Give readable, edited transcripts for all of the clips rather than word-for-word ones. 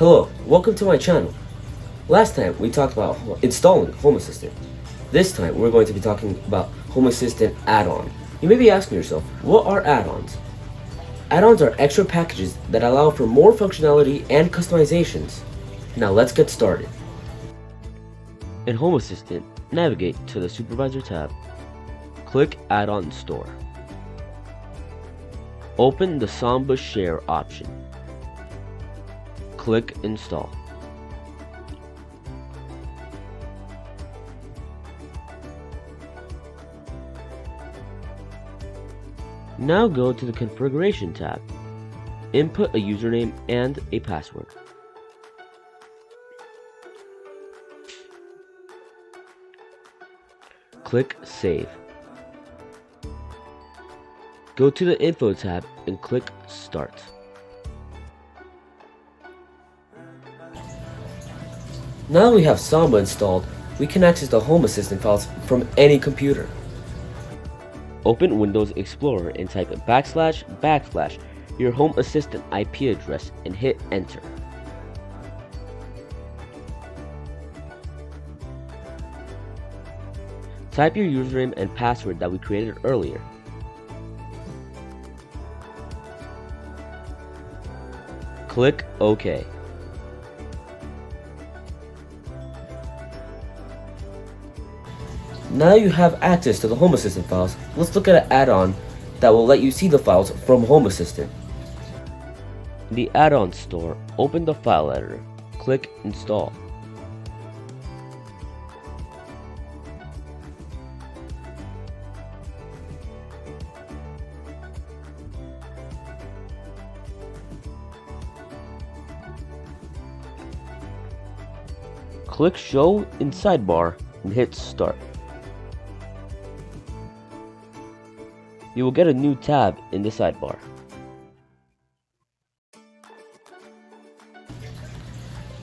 Hello, welcome to my channel. Last time we talked about installing Home Assistant. This time we're going to be talking about Home Assistant add-on. You may be asking yourself, what are add-ons? Add-ons are extra packages that allow for more functionality and customizations. Now let's get started. In Home Assistant, navigate to the Supervisor tab. Click Add-on Store. Open the Samba Share option. Click Install. Now go to the Configuration tab. Input a username and a password. Click Save. Go to the Info tab and click Start. Now that we have Samba installed, we can access the Home Assistant files from any computer. Open Windows Explorer and type / your Home Assistant IP address and hit Enter. Type your username and password that we created earlier. Click OK. Now you have access to the Home Assistant files, let's look at an add-on that will let you see the files from Home Assistant. In the Add-on store, open the file editor. Click Install. Click Show in Sidebar and hit Start. You will get a new tab in the sidebar.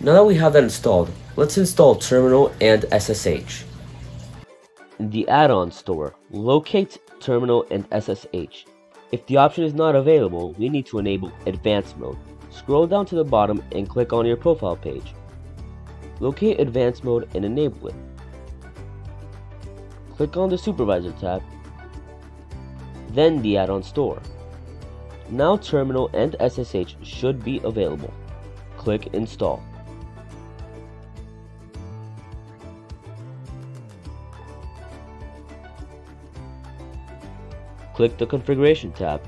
Now that we have that installed, let's install Terminal and SSH. In the Add-on store, locate Terminal and SSH. If the option is not available, we need to enable Advanced Mode. Scroll down to the bottom and click on your profile page. Locate Advanced Mode and enable it. Click on the Supervisor tab, then the Add-on store. Now Terminal and SSH should be available. Click Install. Click the Configuration tab.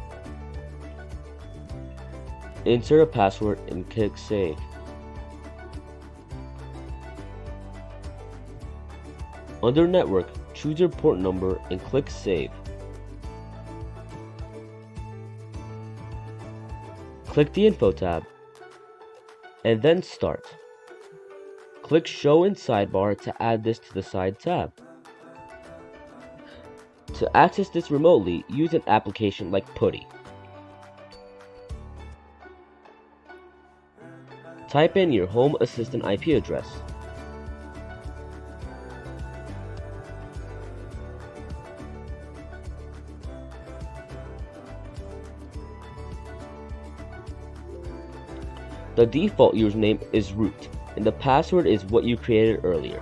Insert a password and click Save. Under Network, choose your port number and click Save. Click the Info tab, and then Start. Click Show in Sidebar to add this to the Side tab. To access this remotely, use an application like PuTTY. Type in your Home Assistant IP address. The default username is root, and the password is what you created earlier.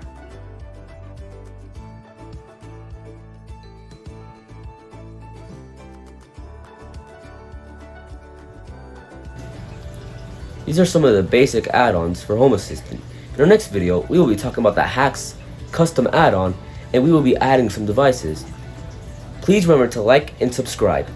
These are some of the basic add-ons for Home Assistant. In our next video, we will be talking about the Hacks custom add-on, and we will be adding some devices. Please remember to like and subscribe.